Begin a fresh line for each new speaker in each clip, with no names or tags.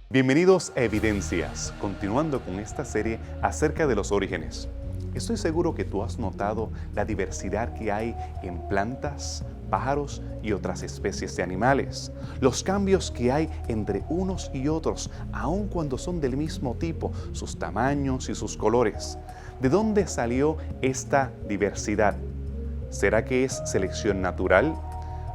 Bienvenidos a Evidencias, continuando con esta serie acerca de los orígenes. Estoy seguro que tú has notado la diversidad que hay en plantas, pájaros y otras especies de animales. Los cambios que hay entre unos y otros, aun cuando son del mismo tipo, sus tamaños y sus colores. ¿De dónde salió esta diversidad? ¿Será que es selección natural,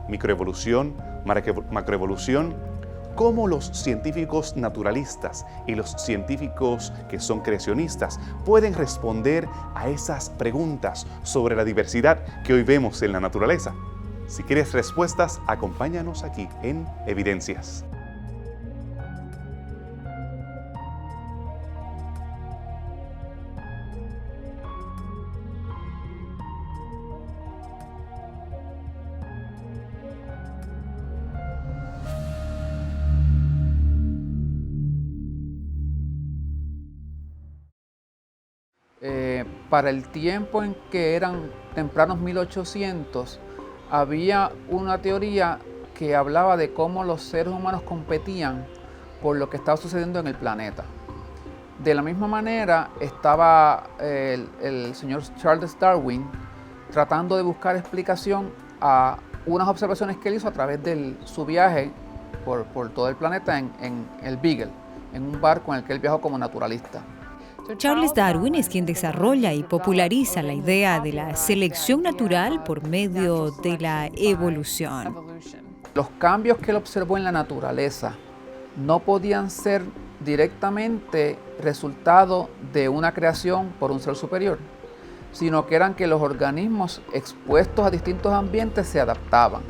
microevolución, macroevolución? ¿Cómo los científicos naturalistas y los científicos que son creacionistas pueden responder a esas preguntas sobre la diversidad que hoy vemos en la naturaleza? Si quieres respuestas, acompáñanos aquí en Evidencias.
Para el tiempo en que eran tempranos 1800, había una teoría que hablaba de cómo los seres humanos competían por lo que estaba sucediendo en el planeta. De la misma manera estaba el señor Charles Darwin tratando de buscar explicación a unas observaciones que él hizo a través de su viaje por todo el planeta en el Beagle, en un barco en el que él viajó como naturalista.
Charles Darwin es quien desarrolla y populariza la idea de la selección natural por medio de la evolución.
Los cambios que él observó en la naturaleza no podían ser directamente resultado de una creación por un ser superior, sino que eran que los organismos expuestos a distintos ambientes se adaptaban.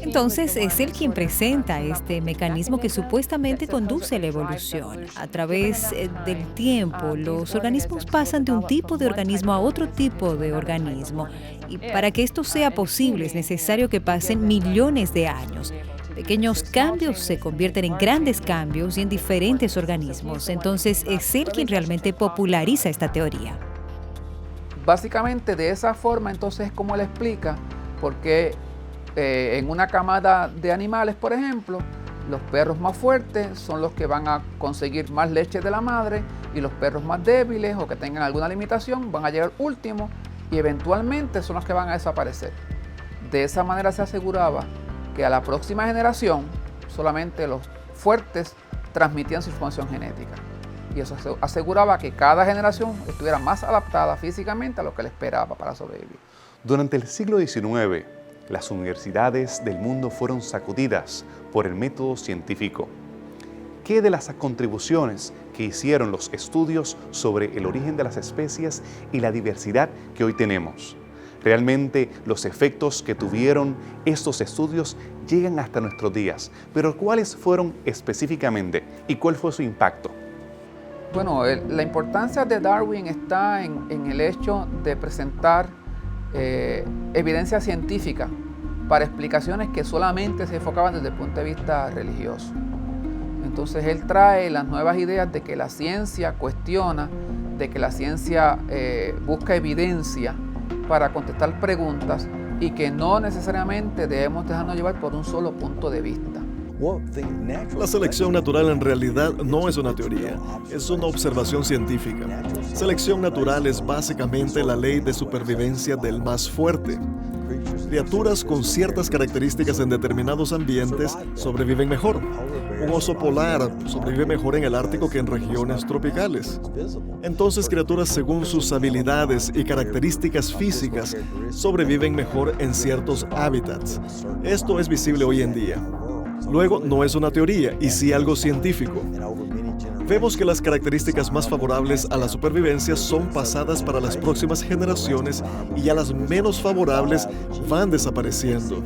Entonces es él quien presenta este mecanismo que supuestamente conduce a la evolución. A través del tiempo, los organismos pasan de un tipo de organismo a otro tipo de organismo. Y para que esto sea posible es necesario que pasen millones de años. Pequeños cambios se convierten en grandes cambios y en diferentes organismos. Entonces es él quien realmente populariza esta teoría.
Básicamente de esa forma entonces es como él explica por qué en una camada de animales, por ejemplo, los perros más fuertes son los que van a conseguir más leche de la madre y los perros más débiles o que tengan alguna limitación van a llegar últimos y eventualmente son los que van a desaparecer. De esa manera se aseguraba que a la próxima generación solamente los fuertes transmitían su información genética. Y eso aseguraba que cada generación estuviera más adaptada físicamente a lo que le esperaba para sobrevivir.
Durante el siglo XIX, las universidades del mundo fueron sacudidas por el método científico. ¿Qué de las contribuciones que hicieron los estudios sobre el origen de las especies y la diversidad que hoy tenemos? Realmente los efectos que tuvieron estos estudios llegan hasta nuestros días, pero ¿cuáles fueron específicamente y cuál fue su impacto?
Bueno, la importancia de Darwin está en el hecho de presentar evidencia científica para explicaciones que solamente se enfocaban desde el punto de vista religioso. Entonces él trae las nuevas ideas de que la ciencia cuestiona, de que la ciencia busca evidencia para contestar preguntas y que no necesariamente debemos dejarnos llevar por un solo punto de vista.
La selección natural en realidad no es una teoría, es una observación científica. Selección natural es básicamente la ley de supervivencia del más fuerte. Criaturas con ciertas características en determinados ambientes sobreviven mejor. Un oso polar sobrevive mejor en el Ártico que en regiones tropicales. Entonces, criaturas según sus habilidades y características físicas sobreviven mejor en ciertos hábitats. Esto es visible hoy en día. Luego, no es una teoría, y sí algo científico. Vemos que las características más favorables a la supervivencia son pasadas para las próximas generaciones y ya las menos favorables van desapareciendo.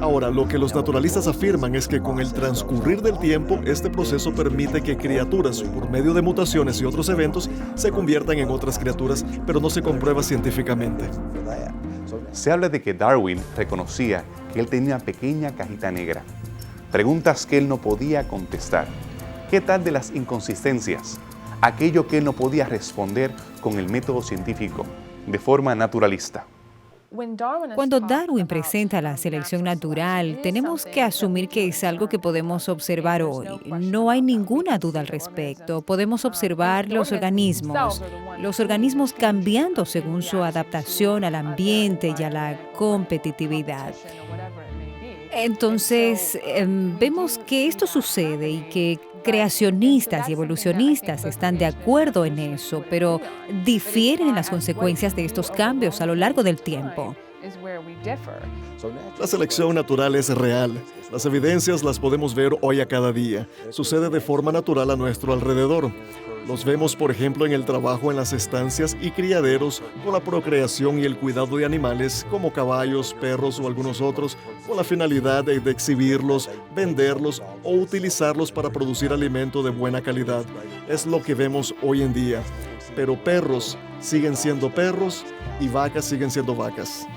Ahora, lo que los naturalistas afirman es que con el transcurrir del tiempo, este proceso permite que criaturas, por medio de mutaciones y otros eventos, se conviertan en otras criaturas, pero no se comprueba científicamente.
Se habla de que Darwin reconocía que él tenía una pequeña cajita negra. Preguntas que él no podía contestar. ¿Qué tal de las inconsistencias? Aquello que él no podía responder con el método científico, de forma naturalista.
Cuando Darwin presenta la selección natural, tenemos que asumir que es algo que podemos observar hoy. No hay ninguna duda al respecto. Podemos observar los organismos cambiando según su adaptación al ambiente y a la competitividad. Entonces, vemos que esto sucede y que creacionistas y evolucionistas están de acuerdo en eso, pero difieren en las consecuencias de estos cambios a lo largo del tiempo.
La selección natural es real. Las evidencias las podemos ver hoy a cada día. Sucede de forma natural a nuestro alrededor. Los vemos, por ejemplo, en el trabajo en las estancias y criaderos, con la procreación y el cuidado de animales como caballos, perros o algunos otros, con la finalidad de exhibirlos, venderlos o utilizarlos para producir alimento de buena calidad. Es lo que vemos hoy en día. Pero perros siguen siendo perros y vacas siguen siendo vacas.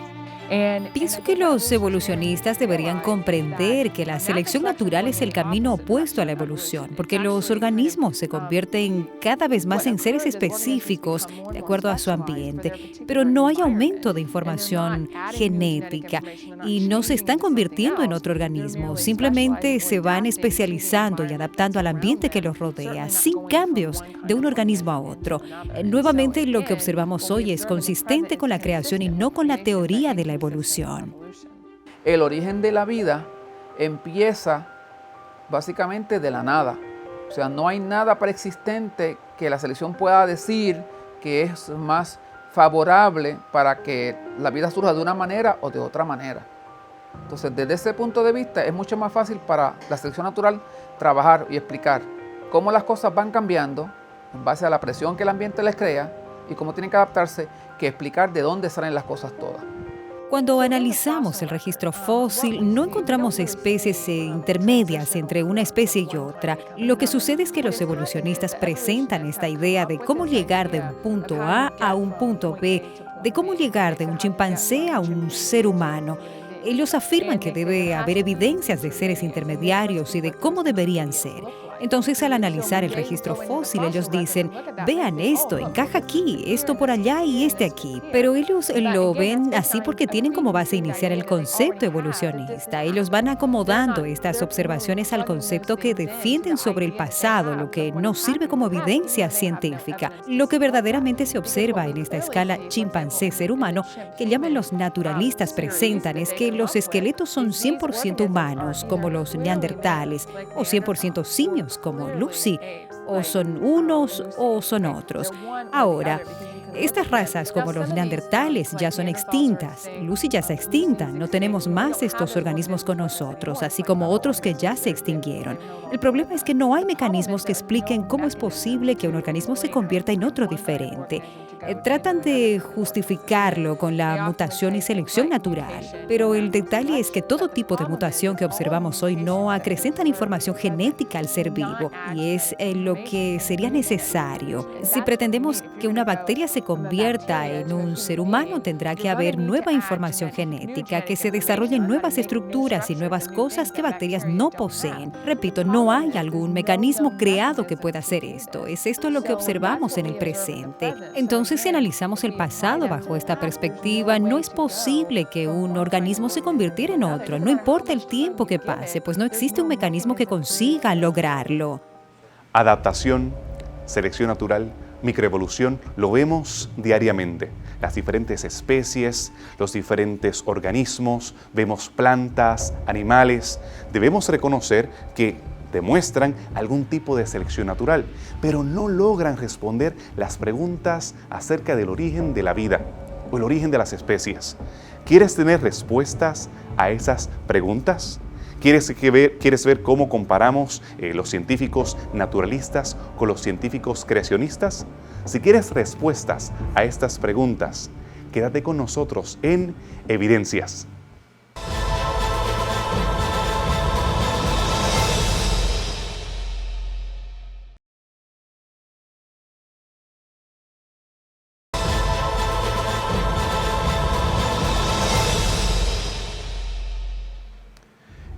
Pienso que los evolucionistas deberían comprender que la selección natural es el camino opuesto a la evolución, porque los organismos se convierten cada vez más en seres específicos de acuerdo a su ambiente, pero no hay aumento de información genética y no se están convirtiendo en otro organismo, simplemente se van especializando y adaptando al ambiente que los rodea, sin cambios de un organismo a otro. Nuevamente, lo que observamos hoy es consistente con la creación y no con la teoría de la evolución.
El origen de la vida empieza básicamente de la nada. O sea, no hay nada preexistente que la selección pueda decir que es más favorable para que la vida surja de una manera o de otra manera. Entonces, desde ese punto de vista, es mucho más fácil para la selección natural trabajar y explicar cómo las cosas van cambiando en base a la presión que el ambiente les crea y cómo tienen que adaptarse, que explicar de dónde salen las cosas todas.
Cuando analizamos el registro fósil, no encontramos especies intermedias entre una especie y otra. Lo que sucede es que los evolucionistas presentan esta idea de cómo llegar de un punto A un punto B, de cómo llegar de un chimpancé a un ser humano. Ellos afirman que debe haber evidencias de seres intermediarios y de cómo deberían ser. Entonces, al analizar el registro fósil, ellos dicen, vean esto, encaja aquí, esto por allá y este aquí. Pero ellos lo ven así porque tienen como base inicial el concepto evolucionista. Ellos van acomodando estas observaciones al concepto que defienden sobre el pasado, lo que no sirve como evidencia científica. Lo que verdaderamente se observa en esta escala chimpancé-ser humano, que llaman los naturalistas presentan, es que los esqueletos son 100% humanos, como los neandertales, o 100% simios, como Lucy, o son unos o son otros. Ahora, estas razas como los neandertales ya son extintas. Lucy ya está extinta, no tenemos más estos organismos con nosotros, así como otros que ya se extinguieron. El problema es que no hay mecanismos que expliquen cómo es posible que un organismo se convierta en otro diferente. Tratan de justificarlo con la mutación y selección natural, pero el detalle es que todo tipo de mutación que observamos hoy no acrecentan información genética al ser vivo, y es lo que sería necesario. Si pretendemos que una bacteria se convierta en un ser humano, tendrá que haber nueva información genética, que se desarrollen nuevas estructuras y nuevas cosas que bacterias no poseen. Repito, no hay algún mecanismo creado que pueda hacer esto. Es esto lo que observamos en el presente. Entonces, si analizamos el pasado bajo esta perspectiva, no es posible que un organismo se convirtiera en otro, no importa el tiempo que pase, pues no existe un mecanismo que consiga lograrlo.
Adaptación, selección natural, microevolución, lo vemos diariamente. Las diferentes especies, los diferentes organismos, vemos plantas, animales. Debemos reconocer que demuestran algún tipo de selección natural, pero no logran responder las preguntas acerca del origen de la vida o el origen de las especies. ¿Quieres tener respuestas a esas preguntas? ¿Quieres ver cómo comparamos los científicos naturalistas con los científicos creacionistas? Si quieres respuestas a estas preguntas, quédate con nosotros en Evidencias.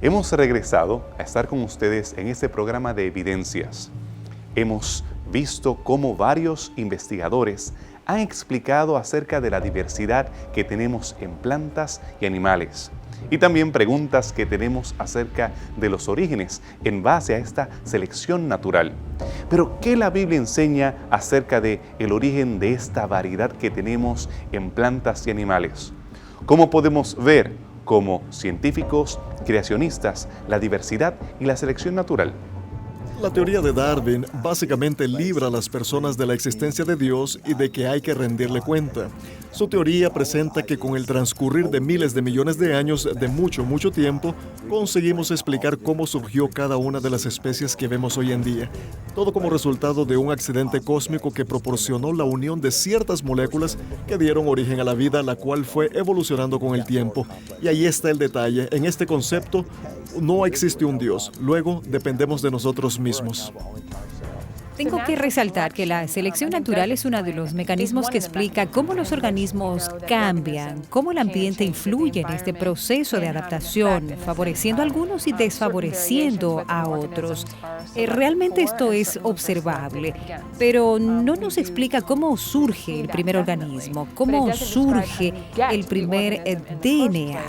Hemos regresado a estar con ustedes en este programa de Evidencias. Hemos visto cómo varios investigadores han explicado acerca de la diversidad que tenemos en plantas y animales. Y también preguntas que tenemos acerca de los orígenes en base a esta selección natural. Pero, ¿qué la Biblia enseña acerca del origen de esta variedad que tenemos en plantas y animales? ¿Cómo podemos ver, como científicos creacionistas, la diversidad y la selección natural?
La teoría de Darwin básicamente libra a las personas de la existencia de Dios y de que hay que rendirle cuenta. Su teoría presenta que con el transcurrir de miles de millones de años de mucho tiempo, conseguimos explicar cómo surgió cada una de las especies que vemos hoy en día. Todo como resultado de un accidente cósmico que proporcionó la unión de ciertas moléculas que dieron origen a la vida, la cual fue evolucionando con el tiempo. Y ahí está el detalle. En este concepto no existe un Dios. Luego dependemos de nosotros mismos.
Tengo que resaltar que la selección natural es uno de los mecanismos que explica cómo los organismos cambian, cómo el ambiente influye en este proceso de adaptación, favoreciendo a algunos y desfavoreciendo a otros. Realmente esto es observable, pero no nos explica cómo surge el primer organismo, cómo surge el primer DNA,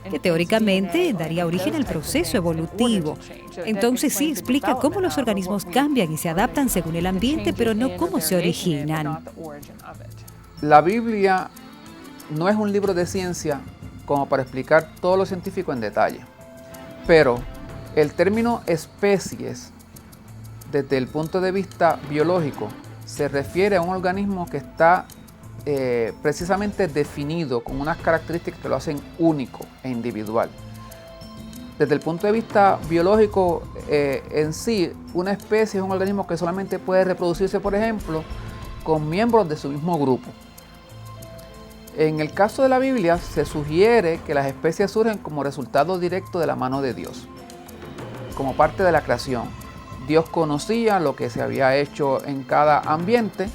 que teóricamente daría origen al proceso evolutivo. Entonces sí explica cómo los organismos cambian y se adaptan según el ambiente, pero no cómo se originan.
La Biblia no es un libro de ciencia como para explicar todo lo científico en detalle, pero el término especies, desde el punto de vista biológico, se refiere a un organismo que está precisamente definido con unas características que lo hacen único e individual. Desde el punto de vista biológico en sí, una especie es un organismo que solamente puede reproducirse, por ejemplo, con miembros de su mismo grupo. En el caso de la Biblia, se sugiere que las especies surgen como resultado directo de la mano de Dios, como parte de la creación. Dios conocía lo que se había hecho en cada ambiente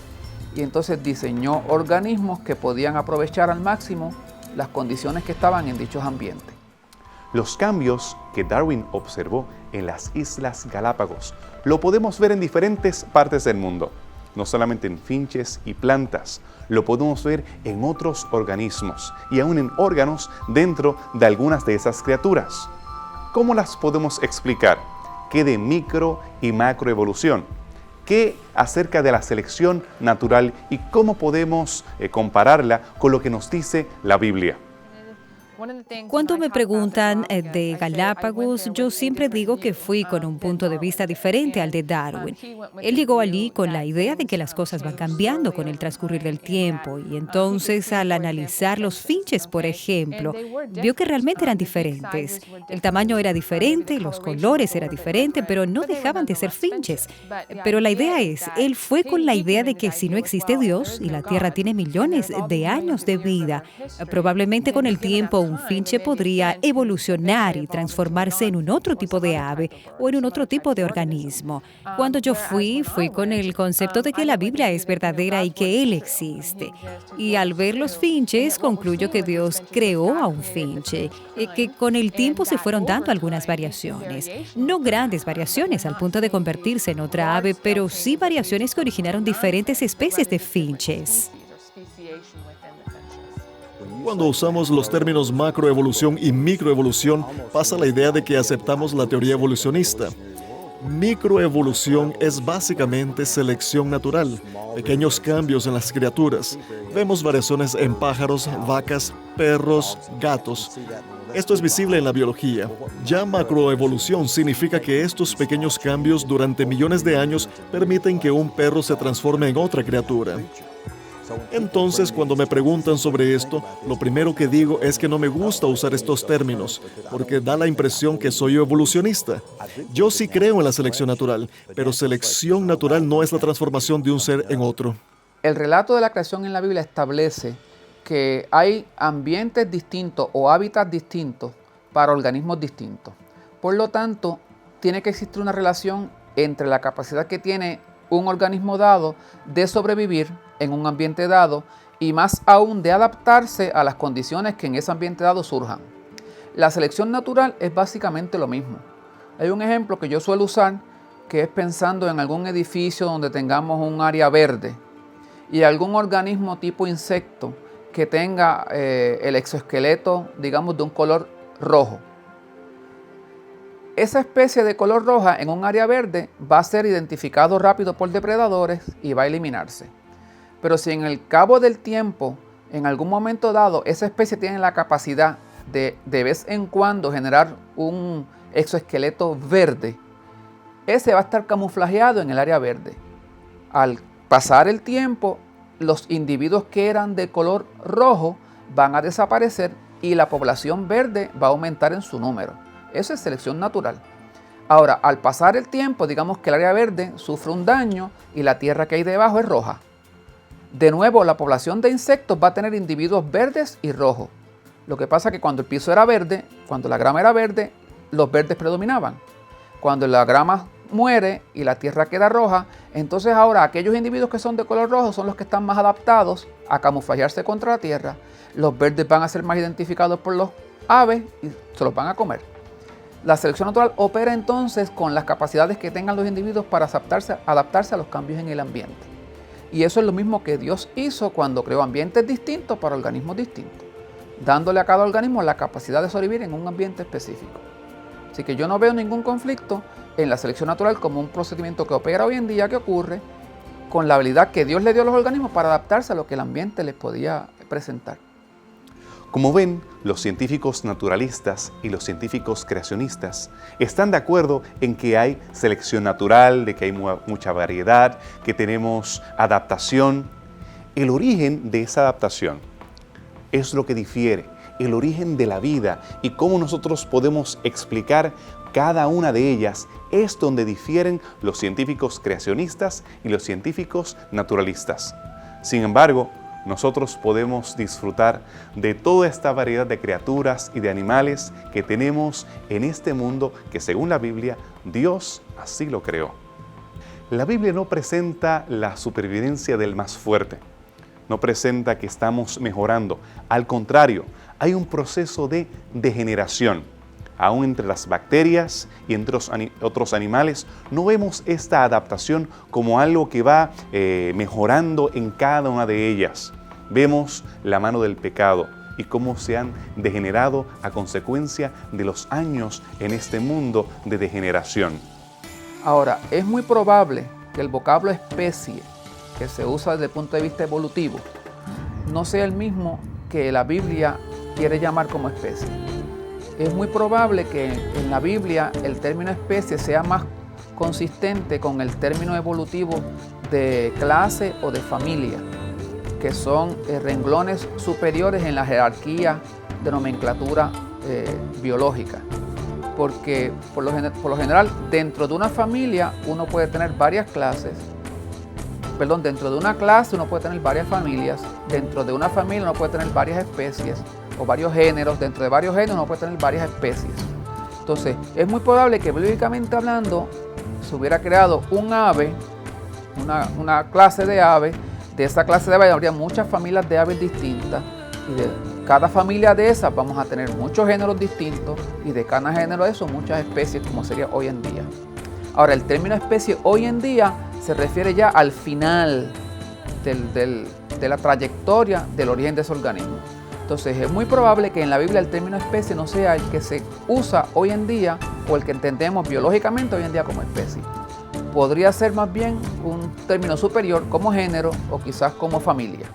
y entonces diseñó organismos que podían aprovechar al máximo las condiciones que estaban en dichos ambientes.
Los cambios que Darwin observó en las Islas Galápagos lo podemos ver en diferentes partes del mundo, no solamente en finches y plantas, lo podemos ver en otros organismos y aún en órganos dentro de algunas de esas criaturas. ¿Cómo las podemos explicar? ¿Qué de micro y macroevolución? ¿Qué acerca de la selección natural y cómo podemos compararla con lo que nos dice la Biblia?
Cuando me preguntan de Galápagos, yo siempre digo que fui con un punto de vista diferente al de Darwin. Él llegó allí con la idea de que las cosas van cambiando con el transcurrir del tiempo y entonces al analizar los finches, por ejemplo, vio que realmente eran diferentes. El tamaño era diferente, los colores eran diferentes, pero no dejaban de ser finches. Pero la idea es, él fue con la idea de que si no existe Dios y la Tierra tiene millones de años de vida, probablemente con el tiempo un finche podría evolucionar y transformarse en un otro tipo de ave o en un otro tipo de organismo. Cuando yo fui con el concepto de que la Biblia es verdadera y que Él existe. Y al ver los finches, concluyo que Dios creó a un finche, que con el tiempo se fueron dando algunas variaciones. No grandes variaciones al punto de convertirse en otra ave, pero sí variaciones que originaron diferentes especies de finches.
Cuando usamos los términos macroevolución y microevolución, pasa la idea de que aceptamos la teoría evolucionista. Microevolución es básicamente selección natural, pequeños cambios en las criaturas. Vemos variaciones en pájaros, vacas, perros, gatos. Esto es visible en la biología. Ya macroevolución significa que estos pequeños cambios durante millones de años permiten que un perro se transforme en otra criatura. Entonces, cuando me preguntan sobre esto, lo primero que digo es que no me gusta usar estos términos, porque da la impresión que soy evolucionista. Yo sí creo en la selección natural, pero selección natural no es la transformación de un ser en otro.
El relato de la creación en la Biblia establece que hay ambientes distintos o hábitats distintos para organismos distintos. Por lo tanto, tiene que existir una relación entre la capacidad que tiene un organismo dado de sobrevivir en un ambiente dado y más aún de adaptarse a las condiciones que en ese ambiente dado surjan. La selección natural es básicamente lo mismo. Hay un ejemplo que yo suelo usar que es pensando en algún edificio donde tengamos un área verde y algún organismo tipo insecto que tenga el exoesqueleto, digamos, de un color rojo. Esa especie de color roja en un área verde va a ser identificado rápido por depredadores y va a eliminarse. Pero si en el cabo del tiempo, en algún momento dado, esa especie tiene la capacidad de vez en cuando generar un exoesqueleto verde, ese va a estar camuflajeado en el área verde. Al pasar el tiempo, los individuos que eran de color rojo van a desaparecer y la población verde va a aumentar en su número. Eso es selección natural. Ahora, al pasar el tiempo, digamos que el área verde sufre un daño y la tierra que hay debajo es roja. De nuevo, la población de insectos va a tener individuos verdes y rojos. Lo que pasa es que cuando el piso era verde, cuando la grama era verde, los verdes predominaban. Cuando la grama muere y la tierra queda roja, entonces ahora aquellos individuos que son de color rojo son los que están más adaptados a camuflajearse contra la tierra. Los verdes van a ser más identificados por los aves y se los van a comer. La selección natural opera entonces con las capacidades que tengan los individuos para adaptarse a los cambios en el ambiente. Y eso es lo mismo que Dios hizo cuando creó ambientes distintos para organismos distintos, dándole a cada organismo la capacidad de sobrevivir en un ambiente específico. Así que yo no veo ningún conflicto en la selección natural como un procedimiento que opera hoy en día, que ocurre con la habilidad que Dios le dio a los organismos para adaptarse a lo que el ambiente les podía presentar.
Como ven, los científicos naturalistas y los científicos creacionistas están de acuerdo en que hay selección natural, de que hay mucha variedad, que tenemos adaptación. El origen de esa adaptación es lo que difiere, el origen de la vida y cómo nosotros podemos explicar cada una de ellas es donde difieren los científicos creacionistas y los científicos naturalistas. Sin embargo, nosotros podemos disfrutar de toda esta variedad de criaturas y de animales que tenemos en este mundo que, según la Biblia, Dios así lo creó. La Biblia no presenta la supervivencia del más fuerte, no presenta que estamos mejorando. Al contrario, hay un proceso de degeneración. Aún entre las bacterias y entre otros animales, no vemos esta adaptación como algo que va mejorando en cada una de ellas. Vemos la mano del pecado y cómo se han degenerado a consecuencia de los años en este mundo de degeneración.
Ahora, es muy probable que el vocablo especie, que se usa desde el punto de vista evolutivo, no sea el mismo que la Biblia quiere llamar como especie. Es muy probable que en la Biblia el término especie sea más consistente con el término evolutivo de clase o de familia, que son renglones superiores en la jerarquía de nomenclatura biológica. Porque por lo general dentro de una familia uno puede tener varias clases, dentro de una clase uno puede tener varias familias, dentro de una familia uno puede tener varias especies, o varios géneros, dentro de varios géneros uno puede tener varias especies. Entonces, es muy probable que biológicamente hablando se hubiera creado un ave, una clase de aves. De esa clase de aves habría muchas familias de aves distintas y de cada familia de esas vamos a tener muchos géneros distintos y de cada género de esos muchas especies, como sería hoy en día. Ahora, el término especie hoy en día se refiere ya al final de la trayectoria del origen de ese organismo. Entonces es muy probable que en la Biblia el término especie no sea el que se usa hoy en día o el que entendemos biológicamente hoy en día como especie. Podría ser más bien un término superior como género o quizás como familia.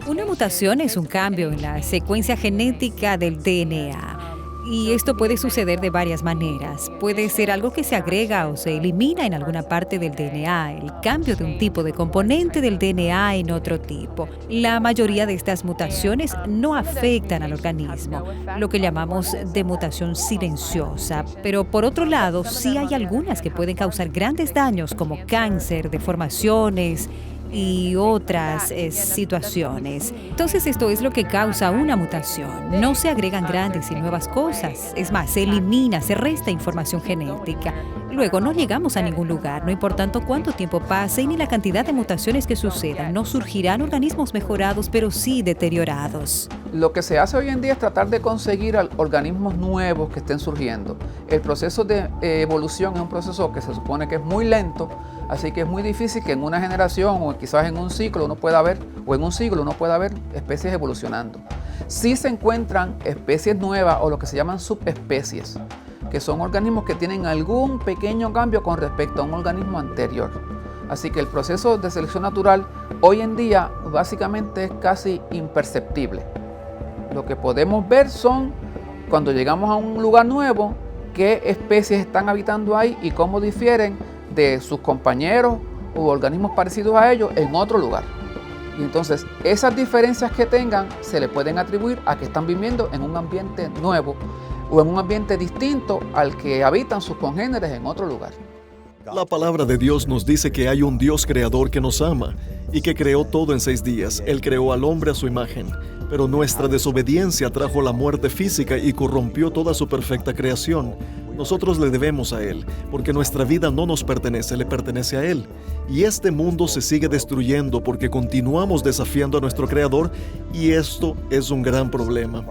Una mutación es un cambio en la secuencia genética del DNA. Y esto puede suceder de varias maneras. Puede ser algo que se agrega o se elimina en alguna parte del DNA, el cambio de un tipo de componente del DNA en otro tipo. La mayoría de estas mutaciones no afectan al organismo, lo que llamamos de mutación silenciosa. Pero por otro lado, sí hay algunas que pueden causar grandes daños como cáncer, deformaciones y otras situaciones. Entonces esto es lo que causa una mutación. No se agregan grandes y nuevas cosas. Es más, se elimina, se resta información genética. Luego no llegamos a ningún lugar, no importando cuánto tiempo pase ni la cantidad de mutaciones que sucedan. No surgirán organismos mejorados, pero sí deteriorados.
Lo que se hace hoy en día es tratar de conseguir organismos nuevos que estén surgiendo. El proceso de evolución es un proceso que se supone que es muy lento, así que es muy difícil que en una generación o quizás en un ciclo uno pueda ver, o en un siglo uno pueda ver especies evolucionando. Sí se encuentran especies nuevas o lo que se llaman subespecies, que son organismos que tienen algún pequeño cambio con respecto a un organismo anterior. Así que el proceso de selección natural hoy en día básicamente es casi imperceptible. Lo que podemos ver son, cuando llegamos a un lugar nuevo, qué especies están habitando ahí y cómo difieren de sus compañeros u organismos parecidos a ellos en otro lugar. Y entonces esas diferencias que tengan se le pueden atribuir a que están viviendo en un ambiente nuevo o en un ambiente distinto al que habitan sus congéneres en otro lugar.
La palabra de Dios nos dice que hay un Dios creador que nos ama y que creó todo en 6 días. Él creó al hombre a su imagen, pero nuestra desobediencia trajo la muerte física y corrompió toda su perfecta creación. Nosotros le debemos a Él, porque nuestra vida no nos pertenece, le pertenece a Él. Y este mundo se sigue destruyendo porque continuamos desafiando a nuestro Creador, y esto es un gran problema.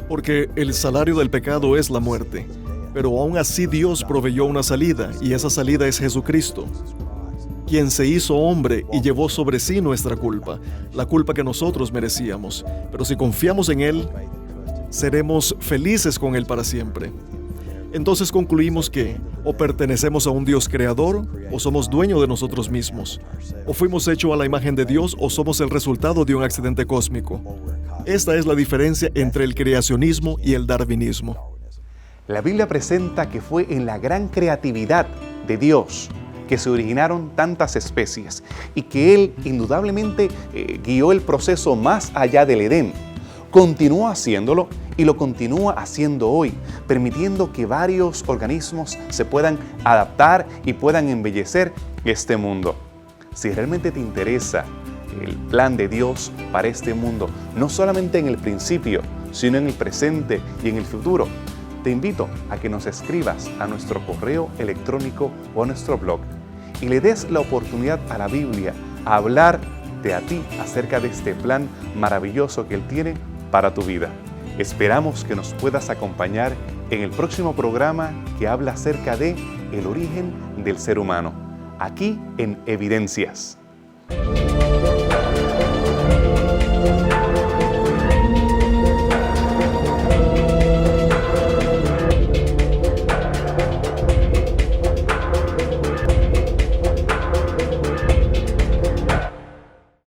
Porque el salario del pecado es la muerte, pero aún así Dios proveyó una salida, y esa salida es Jesucristo, quien se hizo hombre y llevó sobre sí nuestra culpa, la culpa que nosotros merecíamos. Pero si confiamos en Él, seremos felices con Él para siempre. Entonces concluimos que o pertenecemos a un Dios creador o somos dueños de nosotros mismos. O fuimos hechos a la imagen de Dios o somos el resultado de un accidente cósmico. Esta es la diferencia entre el creacionismo y el darwinismo.
La Biblia presenta que fue en la gran creatividad de Dios que se originaron tantas especies y que Él indudablemente guió el proceso más allá del Edén. Continuó haciéndolo y lo continúa haciendo hoy, permitiendo que varios organismos se puedan adaptar y puedan embellecer este mundo. Si realmente te interesa el plan de Dios para este mundo, no solamente en el principio, sino en el presente y en el futuro, te invito a que nos escribas a nuestro correo electrónico o a nuestro blog y le des la oportunidad a la Biblia a hablarte a ti acerca de este plan maravilloso que Él tiene para tu vida. Esperamos que nos puedas acompañar en el próximo programa que habla acerca de el origen del ser humano, aquí en Evidencias.